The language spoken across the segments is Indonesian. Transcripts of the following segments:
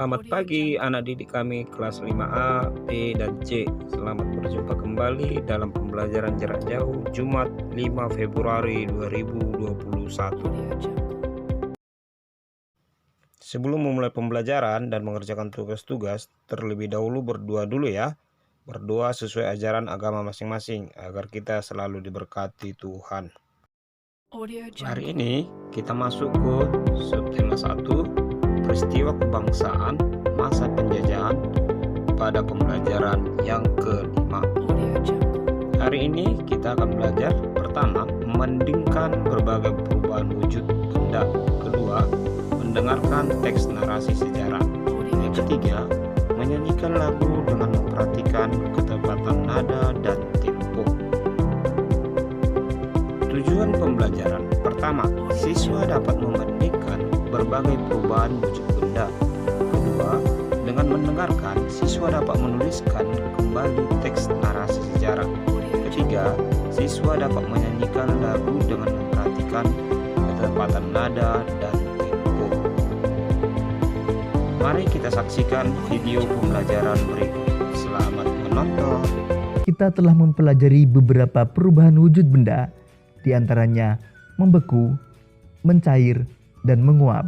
Selamat pagi anak didik kami kelas 5A, B, dan C. Selamat berjumpa kembali dalam pembelajaran jarak jauh Jumat 5 Februari 2021. Sebelum memulai pembelajaran dan mengerjakan tugas-tugas, terlebih dahulu berdoa dulu ya. Berdoa sesuai ajaran agama masing-masing agar kita selalu diberkati Tuhan. Hari ini kita masuk ke subtema 1, peristiwa kebangsaan masa penjajahan pada pembelajaran yang kelima. Hari ini kita akan belajar pertama, membandingkan berbagai perubahan wujud benda. Kedua, mendengarkan teks narasi sejarah. Yang ketiga, menyanyikan lagu dengan memperhatikan ketepatan nada dan tempo. Tujuan pembelajaran pertama, siswa dapat membandingkan berbagai perubahan wujud benda. Kedua, dengan mendengarkan, siswa dapat menuliskan kembali teks narasi sejarah. Ketiga, siswa dapat menyanyikan lagu dengan memperhatikan ketepatan nada dan tempo. Mari kita saksikan video pembelajaran berikut. Selamat menonton. Kita telah mempelajari beberapa perubahan wujud benda, di antaranya membeku, mencair, dan menguap.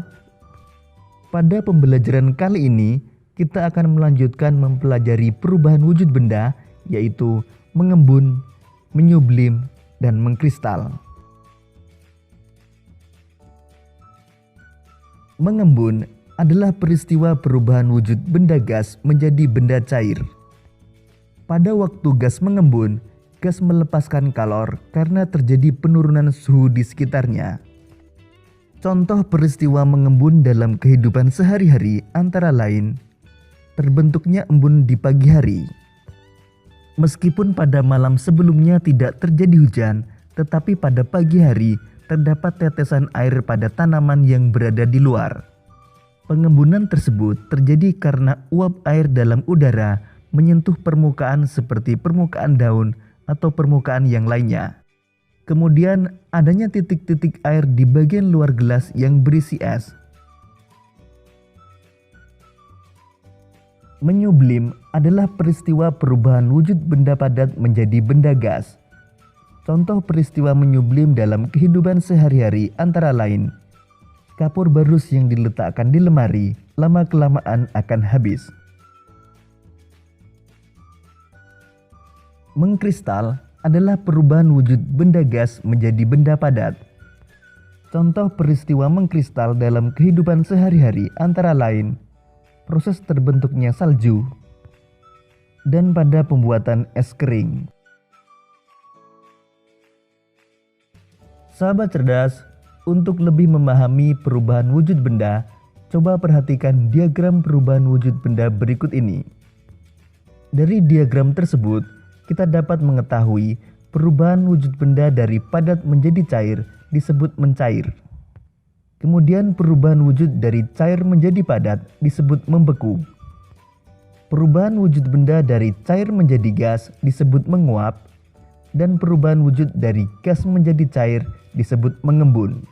Pada pembelajaran kali ini, kita akan melanjutkan mempelajari perubahan wujud benda, yaitu mengembun, menyublim, dan mengkristal. Mengembun adalah peristiwa perubahan wujud benda gas menjadi benda cair. Pada waktu gas mengembun, gas melepaskan kalor karena terjadi penurunan suhu di sekitarnya. Contoh peristiwa mengembun dalam kehidupan sehari-hari antara lain, terbentuknya embun di pagi hari. Meskipun pada malam sebelumnya tidak terjadi hujan, tetapi pada pagi hari terdapat tetesan air pada tanaman yang berada di luar. Pengembunan tersebut terjadi karena uap air dalam udara menyentuh permukaan seperti permukaan daun atau permukaan yang lainnya. Kemudian adanya titik-titik air di bagian luar gelas yang berisi es. Menyublim adalah peristiwa perubahan wujud benda padat menjadi benda gas. Contoh peristiwa menyublim dalam kehidupan sehari-hari antara lain, kapur barus yang diletakkan di lemari lama-kelamaan akan habis. Mengkristal adalah perubahan wujud benda gas menjadi benda padat. Contoh peristiwa mengkristal dalam kehidupan sehari-hari antara lain, proses terbentuknya salju, dan pada pembuatan es kering. Sahabat cerdas, untuk lebih memahami perubahan wujud benda, coba perhatikan diagram perubahan wujud benda berikut ini. Dari diagram tersebut, kita dapat mengetahui perubahan wujud benda dari padat menjadi cair disebut mencair. Kemudian perubahan wujud dari cair menjadi padat disebut membeku. Perubahan wujud benda dari cair menjadi gas disebut menguap. Dan perubahan wujud dari gas menjadi cair disebut mengembun.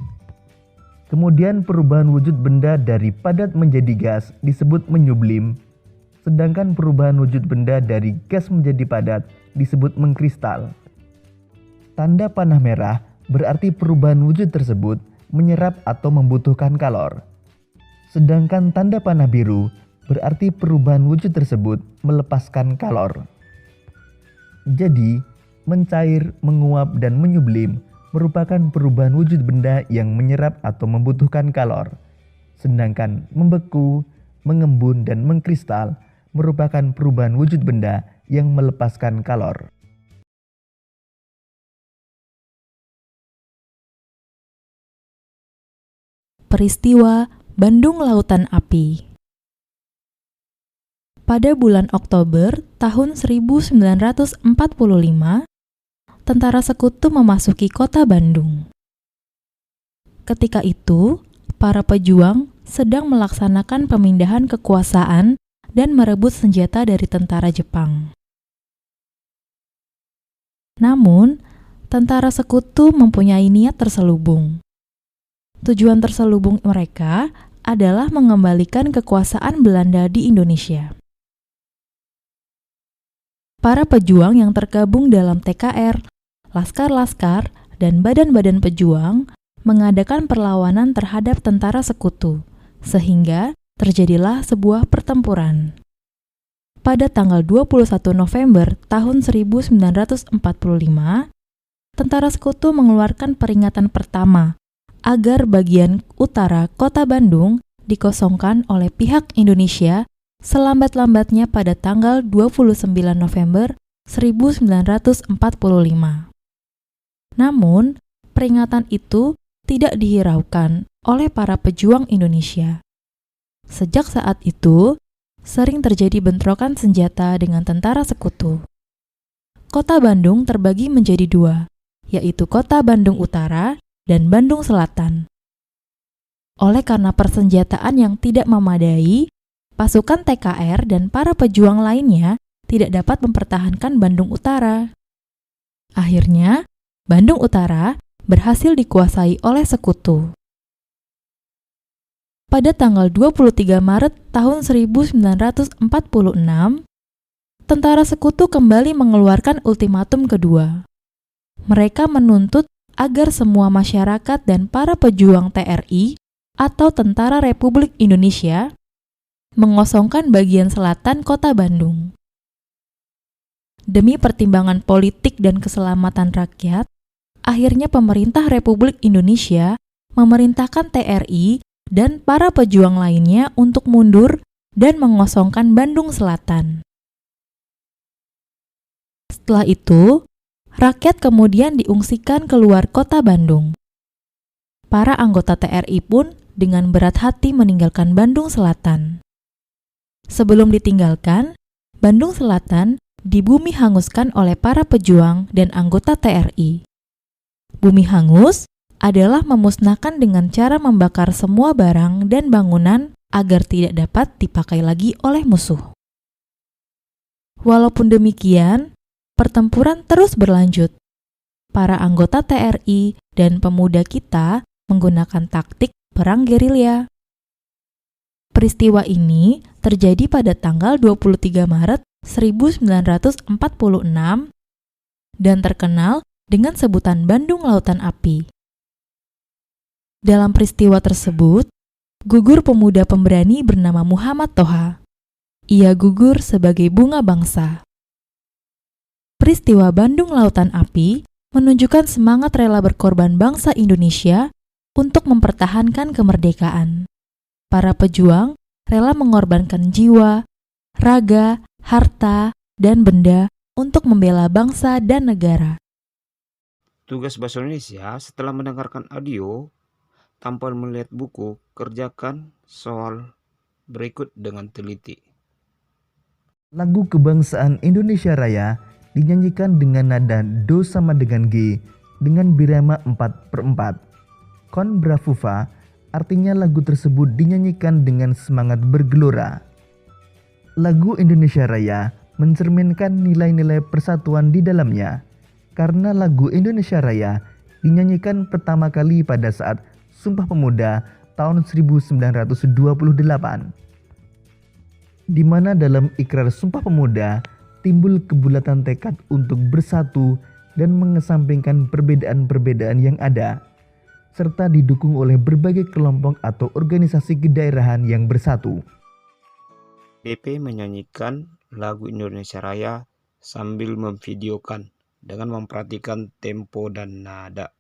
Kemudian perubahan wujud benda dari padat menjadi gas disebut menyublim. Sedangkan perubahan wujud benda dari gas menjadi padat disebut mengkristal. Tanda panah merah berarti perubahan wujud tersebut menyerap atau membutuhkan kalor. Sedangkan tanda panah biru berarti perubahan wujud tersebut melepaskan kalor. Jadi, mencair, menguap, dan menyublim merupakan perubahan wujud benda yang menyerap atau membutuhkan kalor. Sedangkan membeku, mengembun, dan mengkristal merupakan perubahan wujud benda yang melepaskan kalor. Peristiwa Bandung Lautan Api. Pada bulan Oktober tahun 1945, tentara sekutu memasuki kota Bandung. Ketika itu, para pejuang sedang melaksanakan pemindahan kekuasaan dan merebut senjata dari tentara Jepang. Namun, tentara sekutu mempunyai niat terselubung. Tujuan terselubung mereka adalah mengembalikan kekuasaan Belanda di Indonesia. Para pejuang yang tergabung dalam TKR, laskar-laskar, dan badan-badan pejuang mengadakan perlawanan terhadap tentara sekutu, sehingga terjadilah sebuah pertempuran. Pada tanggal 21 November tahun 1945, tentara sekutu mengeluarkan peringatan pertama agar bagian utara kota Bandung dikosongkan oleh pihak Indonesia selambat-lambatnya pada tanggal 29 November 1945. Namun, peringatan itu tidak dihiraukan oleh para pejuang Indonesia. Sejak saat itu, sering terjadi bentrokan senjata dengan tentara sekutu. Kota Bandung terbagi menjadi dua, yaitu Kota Bandung Utara dan Bandung Selatan. Oleh karena persenjataan yang tidak memadai, pasukan TKR dan para pejuang lainnya tidak dapat mempertahankan Bandung Utara. Akhirnya, Bandung Utara berhasil dikuasai oleh sekutu. Pada tanggal 23 Maret tahun 1946, tentara sekutu kembali mengeluarkan ultimatum kedua. Mereka menuntut agar semua masyarakat dan para pejuang TRI atau Tentara Republik Indonesia mengosongkan bagian selatan kota Bandung. Demi pertimbangan politik dan keselamatan rakyat, akhirnya pemerintah Republik Indonesia memerintahkan TRI dan para pejuang lainnya untuk mundur dan mengosongkan Bandung Selatan. Setelah itu, rakyat kemudian diungsikan keluar kota Bandung. Para anggota TRI pun dengan berat hati meninggalkan Bandung Selatan. Sebelum ditinggalkan, Bandung Selatan dibumi hanguskan oleh para pejuang dan anggota TRI. Bumi hangus adalah memusnahkan dengan cara membakar semua barang dan bangunan agar tidak dapat dipakai lagi oleh musuh. Walaupun demikian, pertempuran terus berlanjut. Para anggota TRI dan pemuda kita menggunakan taktik perang gerilya. Peristiwa ini terjadi pada tanggal 23 Maret 1946 dan terkenal dengan sebutan Bandung Lautan Api. Dalam peristiwa tersebut, gugur pemuda pemberani bernama Muhammad Toha. Ia gugur sebagai bunga bangsa. Peristiwa Bandung Lautan Api menunjukkan semangat rela berkorban bangsa Indonesia untuk mempertahankan kemerdekaan. Para pejuang rela mengorbankan jiwa, raga, harta, dan benda untuk membela bangsa dan negara. Tugas Bahasa Indonesia setelah mendengarkan audio, tanpa melihat buku, kerjakan soal berikut dengan teliti. Lagu kebangsaan Indonesia Raya dinyanyikan dengan nada do sama dengan G dengan birama 4/4. Con bravuva artinya lagu tersebut dinyanyikan dengan semangat bergelora. Lagu Indonesia Raya mencerminkan nilai-nilai persatuan di dalamnya, karena lagu Indonesia Raya dinyanyikan pertama kali pada saat Sumpah Pemuda tahun 1928, di mana dalam ikrar Sumpah Pemuda timbul kebulatan tekad untuk bersatu dan mengesampingkan perbedaan-perbedaan yang ada, serta didukung oleh berbagai kelompok atau organisasi kedaerahan yang bersatu. BP menyanyikan lagu Indonesia Raya sambil memvideokan dengan memperhatikan tempo dan nada.